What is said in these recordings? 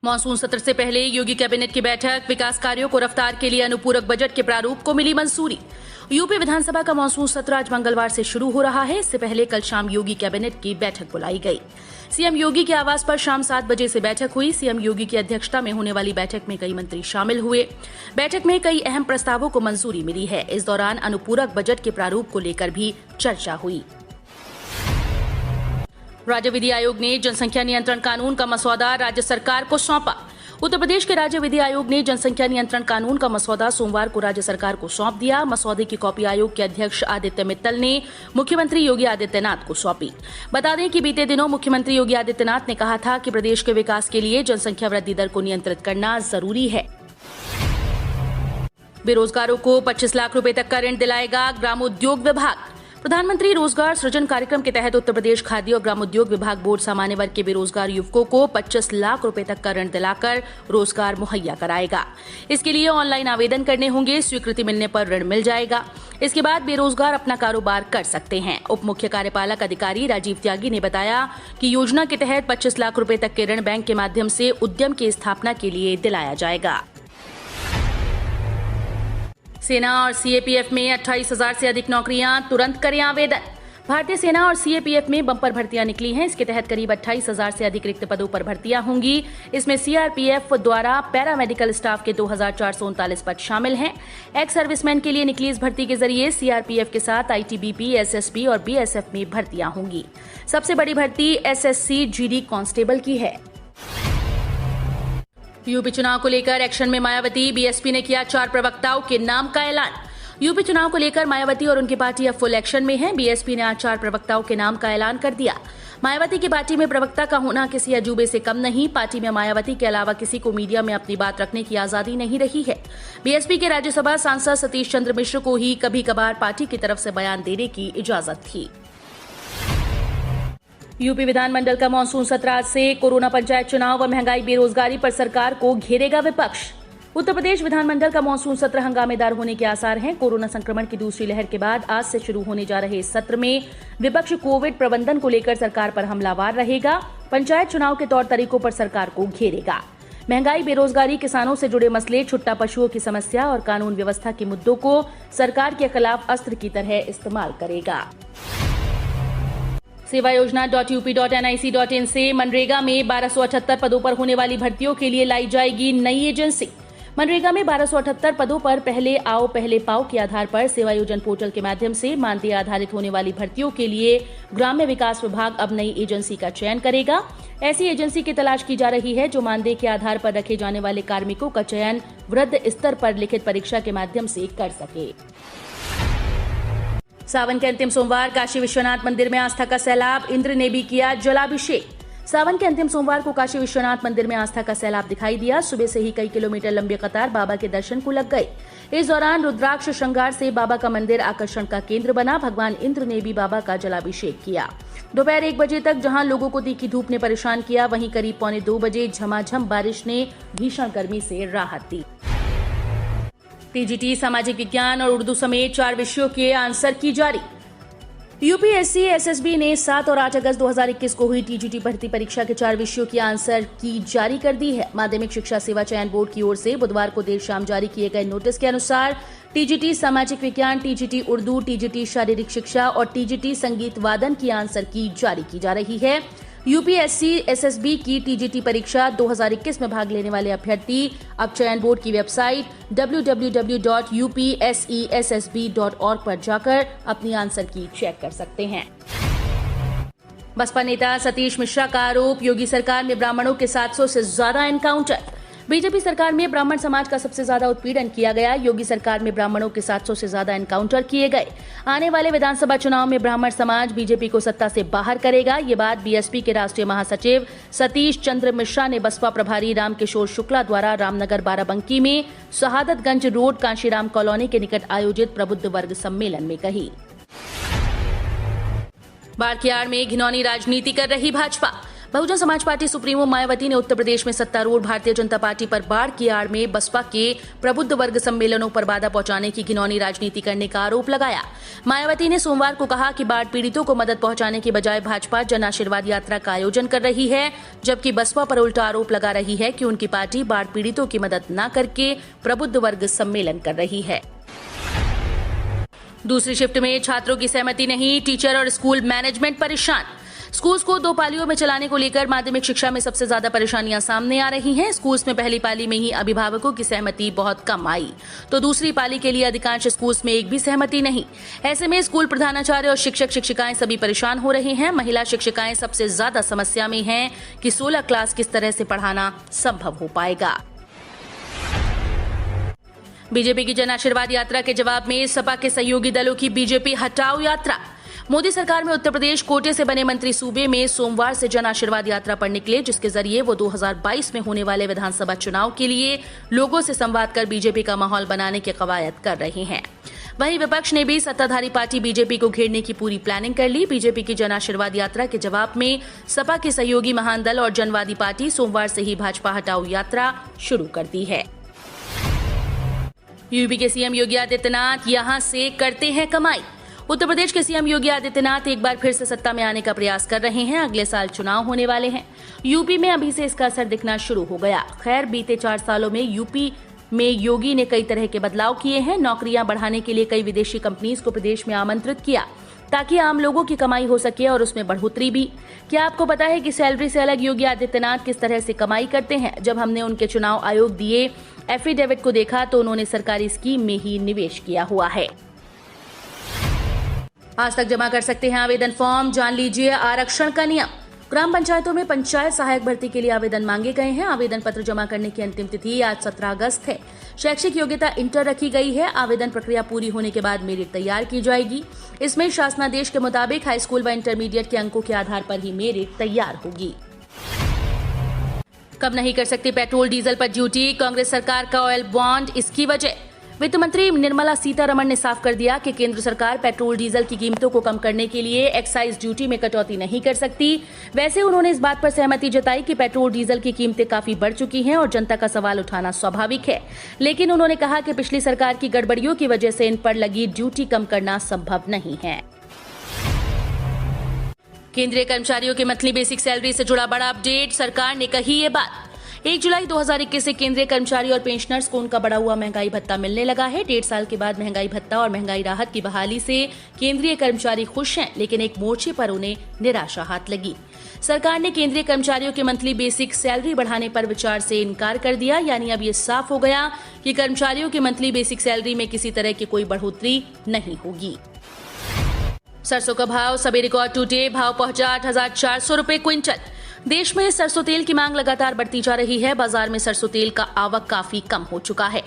Monsoon सत्र से पहले योगी कैबिनेट की बैठक, विकास कार्यों को रफ्तार के लिए अनुपूरक बजट के प्रारूप को मिली मंजूरी। यूपी विधानसभा का मॉनसून सत्र आज मंगलवार से शुरू हो रहा है। इससे पहले कल शाम योगी कैबिनेट की बैठक बुलाई गई। सीएम योगी के आवास पर शाम 7 बजे से बैठक हुई। सीएम योगी की अध्यक्षता में होने वाली बैठक में कई मंत्री शामिल हुए। बैठक में कई अहम प्रस्तावों को मंजूरी मिली है। इस दौरान अनुपूरक बजट के प्रारूप को लेकर भी चर्चा हुई। राज्य विधि आयोग ने जनसंख्या नियंत्रण कानून का मसौदा राज्य सरकार को सौंपा। उत्तर प्रदेश के राज्य विधि आयोग ने जनसंख्या नियंत्रण कानून का मसौदा सोमवार को राज्य सरकार को सौंप दिया। मसौदे की कॉपी आयोग के अध्यक्ष आदित्य मित्तल ने मुख्यमंत्री योगी आदित्यनाथ को सौंपी। बता दें कि बीते दिनों मुख्यमंत्री योगी आदित्यनाथ ने कहा था कि प्रदेश के विकास के लिए जनसंख्या वृद्धि दर को नियंत्रित करना जरूरी है। बेरोजगारों को 25 लाख रुपए तक का ऋण दिलाएगा ग्रामोद्योग विभाग। प्रधानमंत्री रोजगार सृजन कार्यक्रम के तहत उत्तर प्रदेश खाद्य और ग्रामोद्योग विभाग बोर्ड सामान्य वर्ग के बेरोजगार युवकों को 25 लाख रुपए तक का ऋण दिलाकर रोजगार मुहैया कराएगा। इसके लिए ऑनलाइन आवेदन करने होंगे। स्वीकृति मिलने पर ऋण मिल जाएगा। इसके बाद बेरोजगार अपना कारोबार कर सकते हैं। उप मुख्य कार्यपालक अधिकारी राजीव त्यागी ने बताया कि योजना के तहत 25 लाख रुपए तक के ऋण बैंक के माध्यम से उद्यम की स्थापना के लिए दिलाया जाएगा। सेना और सीएपीएफ में 28,000 से अधिक नौकरियां, तुरंत करें आवेदन। भारतीय सेना और सीएपीएफ में बम्पर भर्तियां निकली हैं। इसके तहत करीब 28,000 से अधिक रिक्त पदों पर भर्तियां होंगी। इसमें सीआरपीएफ द्वारा पैरामेडिकल स्टाफ के 2,439 पद शामिल हैं। एक्स सर्विसमैन के लिए निकली इस भर्ती के जरिए सीआरपीएफ के साथ आईटीबीपी, एसएसबी और बीएसएफ में भर्तियां होंगी। सबसे बड़ी भर्ती एसएससी जीडी कांस्टेबल की है। यूपी चुनाव को लेकर एक्शन में मायावती। बीएसपी ने किया 4 प्रवक्ताओं के नाम का ऐलान। यूपी चुनाव को लेकर मायावती और उनकी पार्टी अब फुल एक्शन में है। बीएसपी ने आज 4 प्रवक्ताओं के नाम का ऐलान कर दिया। मायावती की पार्टी में प्रवक्ता का होना किसी अजूबे से कम नहीं। पार्टी में मायावती के अलावा किसी को मीडिया में अपनी बात रखने की आजादी नहीं रही है। बीएसपी के राज्यसभा सांसद सतीश चंद्र मिश्र को ही कभी कभार पार्टी की तरफ से बयान देने की इजाजत थी। यूपी विधानमंडल का मॉनसून सत्र आज से। कोरोना, पंचायत चुनाव व महंगाई, बेरोजगारी पर सरकार को घेरेगा विपक्ष। उत्तर प्रदेश विधानमंडल का मॉनसून सत्र हंगामेदार होने के आसार हैं। कोरोना संक्रमण की दूसरी लहर के बाद आज से शुरू होने जा रहे इस सत्र में विपक्ष कोविड प्रबंधन को लेकर सरकार पर हमलावर रहेगा। पंचायत चुनाव के तौर तरीकों पर सरकार को घेरेगा। महंगाई, बेरोजगारी, किसानों से जुड़े मसले, छुट्टा पशुओं की समस्या और कानून व्यवस्था के मुद्दों को सरकार के खिलाफ अस्त्र की तरह इस्तेमाल करेगा। सेवा योजना.up.nic.in से मनरेगा में 1278 पदों पर होने वाली भर्तियों के लिए लाई जाएगी नई एजेंसी। मनरेगा में 1278 पदों पर पहले आओ पहले पाओ के आधार पर सेवायोजन पोर्टल के माध्यम से मानदेय आधारित होने वाली भर्तियों के लिए ग्राम्य विकास विभाग अब नई एजेंसी का चयन करेगा। ऐसी एजेंसी की तलाश की जा रही है जो मानदेय के आधार पर रखे जाने वाले कार्मिकों का चयन वृहद स्तर पर लिखित परीक्षा के माध्यम से कर सके। सावन के अंतिम सोमवार काशी विश्वनाथ मंदिर में आस्था का सैलाब। इंद्र ने भी किया जलाभिषेक। सावन के अंतिम सोमवार को काशी विश्वनाथ मंदिर में आस्था का सैलाब दिखाई दिया। सुबह से ही कई किलोमीटर लंबी कतार बाबा के दर्शन को लग गई। इस दौरान रुद्राक्ष श्रृंगार से बाबा का मंदिर आकर्षण का केंद्र बना। भगवान इंद्र ने भी बाबा का जलाभिषेक किया। दोपहर 1 बजे तक जहां लोगों को तीखी धूप ने परेशान किया, वहीं करीब 1:45 बजे झमाझम बारिश ने भीषण गर्मी से राहत दी। टीजीटी, सामाजिक विज्ञान और उर्दू समेत 4 विषयों के आंसर की जारी। यूपीएससी एसएसबी ने 7 और 8 अगस्त 2021 को हुई टीजीटी भर्ती परीक्षा के 4 विषयों की आंसर की जारी कर दी है। माध्यमिक शिक्षा सेवा चयन बोर्ड की ओर से बुधवार को देर शाम जारी किए गए नोटिस के अनुसार टीजीटी सामाजिक विज्ञान, टीजीटी उर्दू, टीजीटी शारीरिक शिक्षा और टीजीटी संगीत वादन की आंसर की जारी की जा रही है। यूपीएससी एसएसबी की टीजीटी परीक्षा 2021 में भाग लेने वाले अभ्यर्थी अब चयन बोर्ड की वेबसाइट www.upsessb.org पर जाकर अपनी आंसर की चेक कर सकते हैं। बसपा नेता सतीश मिश्रा का आरोप, योगी सरकार में ब्राह्मणों के 700 से ज्यादा एनकाउंटर। बीजेपी सरकार में ब्राह्मण समाज का सबसे ज्यादा उत्पीड़न किया गया। योगी सरकार में ब्राह्मणों के 700 से ज्यादा एनकाउंटर किए गए। आने वाले विधानसभा चुनाव में ब्राह्मण समाज बीजेपी को सत्ता से बाहर करेगा। ये बात बीएसपी के राष्ट्रीय महासचिव सतीश चंद्र मिश्रा ने बसपा प्रभारी रामकिशोर शुक्ला द्वारा रामनगर बाराबंकी में शहादतगंज रोड कांशीराम कॉलोनी के निकट आयोजित प्रबुद्ध वर्ग सम्मेलन में कही। बाढ़ की आड़ में घिनौनी राजनीति कर रही भाजपा। बहुजन समाज पार्टी सुप्रीमो मायावती ने उत्तर प्रदेश में सत्तारूढ़ भारतीय जनता पार्टी पर बाढ़ की आड़ में बसपा के प्रबुद्ध वर्ग सम्मेलनों पर बाधा पहुंचाने की घिनौनी राजनीति करने का आरोप लगाया। मायावती ने सोमवार को कहा कि बाढ़ पीड़ितों को मदद पहुंचाने के बजाय भाजपा जन आशीर्वाद यात्रा का आयोजन कर रही है, जबकि बसपा पर उल्टा आरोप लगा रही है कि उनकी पार्टी बाढ़ पीड़ितों की मदद न करके प्रबुद्ध वर्ग सम्मेलन कर रही है। दूसरी शिफ्ट में छात्रों की सहमति नहीं, टीचर और स्कूल मैनेजमेंट परेशान। स्कूल्स को 2 पालियों में चलाने को लेकर माध्यमिक शिक्षा में सबसे ज्यादा परेशानियां सामने आ रही हैं। स्कूल्स में पहली पाली में ही अभिभावकों की सहमति बहुत कम आई, तो दूसरी पाली के लिए अधिकांश स्कूल्स में एक भी सहमति नहीं। ऐसे में स्कूल प्रधानाचार्य और शिक्षक शिक्षिकाएं सभी परेशान हो रहे हैं। महिला शिक्षिकाएं सबसे ज्यादा समस्या में हैं कि 16 क्लास किस तरह से पढ़ाना संभव हो पाएगा। बीजेपी की जन आशीर्वाद यात्रा के जवाब में सपा के सहयोगी दलों की बीजेपी हटाओ यात्रा। मोदी सरकार में उत्तर प्रदेश कोटे से बने मंत्री सूबे में सोमवार से जन आशीर्वाद यात्रा पर निकले, जिसके जरिए वो 2022 में होने वाले विधानसभा चुनाव के लिए लोगों से संवाद कर बीजेपी का माहौल बनाने की कवायद कर रहे हैं। वहीं विपक्ष ने भी सत्ताधारी पार्टी बीजेपी को घेरने की पूरी प्लानिंग कर ली। बीजेपी की जन आशीर्वाद यात्रा के जवाब में सपा के सहयोगी महान दल और जनवादी पार्टी सोमवार से ही भाजपा हटाओ यात्रा शुरू कर दी है। यूपी के सीएम योगी आदित्यनाथ यहां से करते हैं कमाई। उत्तर प्रदेश के सीएम योगी आदित्यनाथ एक बार फिर से सत्ता में आने का प्रयास कर रहे हैं। अगले साल चुनाव होने वाले हैं। यूपी में अभी से इसका असर दिखना शुरू हो गया। खैर, बीते 4 सालों में यूपी में योगी ने कई तरह के बदलाव किए हैं। नौकरियां बढ़ाने के लिए कई विदेशी कंपनीज को प्रदेश में आमंत्रित किया ताकि आम लोगों की कमाई हो सके और उसमें बढ़ोतरी भी। क्या आपको पता है कि सैलरी से अलग योगी आदित्यनाथ किस तरह से कमाई करते हैं? जब हमने उनके चुनाव आयोग दिए एफिडेविट को देखा तो उन्होंने सरकारी स्कीम में ही निवेश किया हुआ है। आज तक जमा कर सकते हैं आवेदन फॉर्म। जान लीजिए आरक्षण का नियम। ग्राम पंचायतों में पंचायत सहायक भर्ती के लिए आवेदन मांगे गए हैं। आवेदन पत्र जमा करने की अंतिम तिथि आज 17 अगस्त है। शैक्षिक योग्यता इंटर रखी गई है। आवेदन प्रक्रिया पूरी होने के बाद मेरिट तैयार की जाएगी। इसमें शासनादेश के मुताबिक हाई स्कूल व इंटरमीडिएट के अंकों के आधार पर ही मेरिट तैयार होगी। कब नहीं कर सकते पेट्रोल डीजल पर ड्यूटी? कांग्रेस सरकार का ऑयल बॉन्ड इसकी वजह। वित्त मंत्री निर्मला सीतारमण ने साफ कर दिया कि केंद्र सरकार पेट्रोल डीजल की कीमतों को कम करने के लिए एक्साइज ड्यूटी में कटौती नहीं कर सकती। वैसे उन्होंने इस बात पर सहमति जताई कि पेट्रोल डीजल की कीमतें काफी बढ़ चुकी हैं और जनता का सवाल उठाना स्वाभाविक है, लेकिन उन्होंने कहा कि पिछली सरकार की गड़बड़ियों की वजह से इन पर लगी ड्यूटी कम करना संभव नहीं है। केंद्रीय कर्मचारियों की मंथली बेसिक सैलरी से जुड़ा बड़ा अपडेट। सरकार ने कही ये बात। 1 जुलाई 2021 से केंद्रीय कर्मचारी और पेंशनर्स को उनका बढ़ा हुआ महंगाई भत्ता मिलने लगा है। 1.5 साल के बाद महंगाई भत्ता और महंगाई राहत की बहाली से केंद्रीय कर्मचारी खुश हैं, लेकिन एक मोर्चे पर उन्हें निराशा हाथ लगी। सरकार ने केंद्रीय कर्मचारियों की मंथली बेसिक सैलरी बढ़ाने पर विचार से इनकार कर दिया। यानी अब ये साफ हो गया कि कर्मचारियों की मंथली बेसिक सैलरी में किसी तरह की कोई बढ़ोतरी नहीं होगी। सरसों का भाव सभी रिकॉर्ड टूटे। भाव पहुंचा 8,400 रुपए क्विंटल। देश में सरसों तेल की मांग लगातार बढ़ती जा रही है। बाजार में सरसों तेल का आवक काफी कम हो चुका है।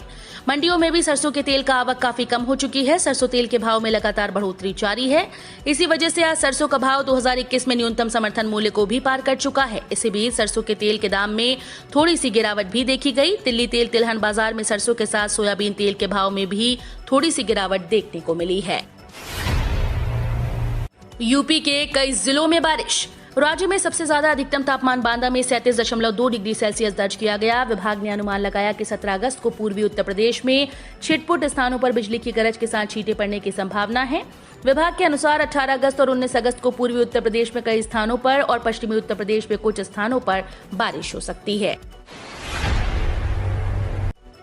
मंडियों में भी सरसों के तेल का आवक काफी कम हो चुकी है। सरसों तेल के भाव में लगातार बढ़ोतरी जारी है। इसी वजह से आज सरसों का भाव 2021 में न्यूनतम समर्थन मूल्य को भी पार कर चुका है। इसी बीच सरसों के तेल के दाम में थोड़ी सी गिरावट भी देखी गई। तिल्ली तेल तिलहन बाजार में सरसों के साथ सोयाबीन तेल के भाव में भी थोड़ी सी गिरावट देखने को मिली है। यूपी के कई जिलों में बारिश। राज्य में सबसे ज्यादा अधिकतम तापमान बांदा में 37.2 डिग्री सेल्सियस दर्ज किया गया। विभाग ने अनुमान लगाया कि 17 अगस्त को पूर्वी उत्तर प्रदेश में छिटपुट स्थानों पर बिजली की गरज के साथ छींटे पड़ने की संभावना है। विभाग के अनुसार 18 अगस्त और 19 अगस्त को पूर्वी उत्तर प्रदेश में कई स्थानों पर और पश्चिमी उत्तर प्रदेश में कुछ स्थानों पर बारिश हो सकती है।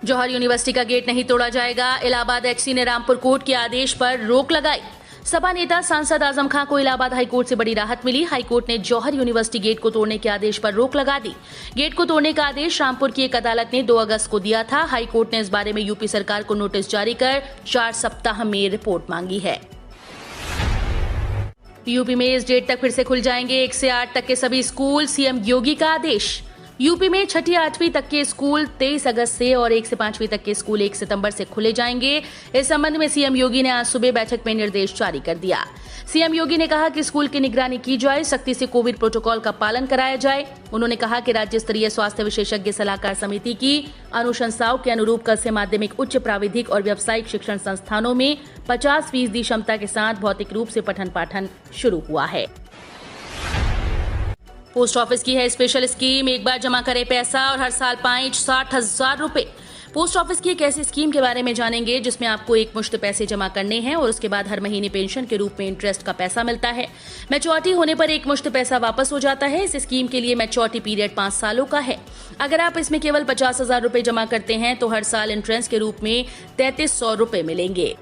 जौहर यूनिवर्सिटी का गेट नहीं तोड़ा जाएगा। इलाहाबाद एचसी ने रामपुर कोर्ट के आदेश पर रोक लगाई। सपा नेता सांसद आजम खां को इलाहाबाद हाईकोर्ट से बड़ी राहत मिली। हाईकोर्ट ने जौहर यूनिवर्सिटी गेट को तोड़ने के आदेश पर रोक लगा दी। गेट को तोड़ने का आदेश रामपुर की एक अदालत ने 2 अगस्त को दिया था। हाईकोर्ट ने इस बारे में यूपी सरकार को नोटिस जारी कर 4 सप्ताह में रिपोर्ट मांगी है। यूपी में इस डेट तक फिर से खुल जाएंगे 1 से 8 तक के सभी स्कूल। सीएम योगी का आदेश। यूपी में 6ठी 8वीं तक के स्कूल 23 अगस्त से और 1 से 5वीं तक के स्कूल 1 सितंबर से खुले जाएंगे। इस संबंध में सीएम योगी ने आज सुबह बैठक में निर्देश जारी कर दिया। सीएम योगी ने कहा कि स्कूल की निगरानी की जाए, सख्ती से कोविड प्रोटोकॉल का पालन कराया जाए। उन्होंने कहा कि राज्य स्तरीय स्वास्थ्य विशेषज्ञ सलाहकार समिति की अनुशंसाओं के अनुरूप कल से माध्यमिक, उच्च प्राविधिक और व्यावसायिक शिक्षण संस्थानों में 50% क्षमता के साथ भौतिक रूप से पठन पाठन शुरू हुआ है। पोस्ट ऑफिस की है स्पेशल स्कीम, एक बार जमा करें पैसा और हर साल पाएं 60,000 रुपए। पोस्ट ऑफिस की एक ऐसी स्कीम के बारे में जानेंगे जिसमें आपको एक मुश्त पैसे जमा करने हैं और उसके बाद हर महीने पेंशन के रूप में इंटरेस्ट का पैसा मिलता है। मैच्योरिटी होने पर एक मुश्त पैसा वापस हो जाता है। इस स्कीम के लिए मैच्योरिटी पीरियड 5 सालों का है। अगर आप इसमें केवल 50,000 रुपए जमा करते हैं तो हर साल इंटरेस्ट के रूप में 3300 रुपए मिलेंगे।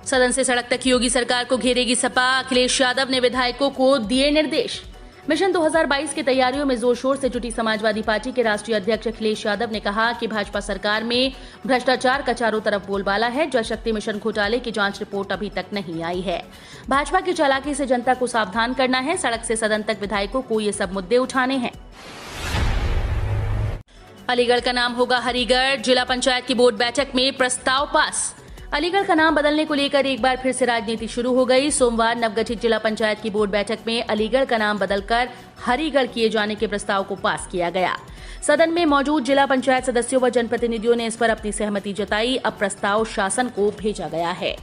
सदन से सड़क तक योगी सरकार को घेरेगी सपा, अखिलेश यादव ने विधायकों को दिए निर्देश। मिशन 2022 की तैयारियों में जोर शोर से जुटी समाजवादी पार्टी के राष्ट्रीय अध्यक्ष अखिलेश यादव ने कहा कि भाजपा सरकार में भ्रष्टाचार का चारों तरफ बोलबाला है। जल शक्ति मिशन घोटाले की जांच रिपोर्ट अभी तक नहीं आई है। भाजपा की चालाकी से जनता को सावधान करना है। सड़क से सदन तक विधायकों को ये सब मुद्दे उठाने हैं। अलीगढ़ का नाम होगा हरिगढ़, जिला पंचायत की बोर्ड बैठक में प्रस्ताव पास। अलीगढ़ का नाम बदलने को लेकर एक बार फिर से राजनीति शुरू हो गई। सोमवार नवगठित जिला पंचायत की बोर्ड बैठक में अलीगढ़ का नाम बदलकर हरिगढ़ किए जाने के प्रस्ताव को पास किया गया। सदन में मौजूद जिला पंचायत सदस्यों व जनप्रतिनिधियों ने इस पर अपनी सहमति जताई। अब प्रस्ताव शासन को भेजा गया है।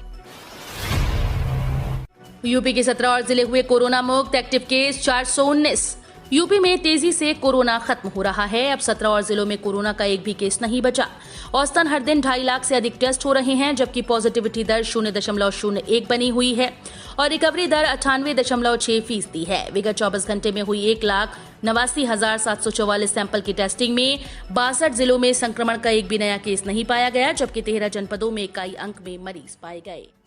यूपी के 17 और जिले हुए कोरोना मुक्त, एक्टिव केस 419। यूपी में तेजी से कोरोना खत्म हो रहा है। अब 17 और जिलों में कोरोना का एक भी केस नहीं बचा। औसतन हर दिन 2.5 लाख से अधिक टेस्ट हो रहे हैं, जबकि पॉजिटिविटी दर 0.01 बनी हुई है और रिकवरी दर 98.6% है। विगत 24 घंटे में हुई 1,89,744 सैंपल की टेस्टिंग में 62 जिलों में संक्रमण का एक भी नया केस नहीं पाया गया, जबकि 13 जनपदों में इकाई अंक में मरीज पाए गए।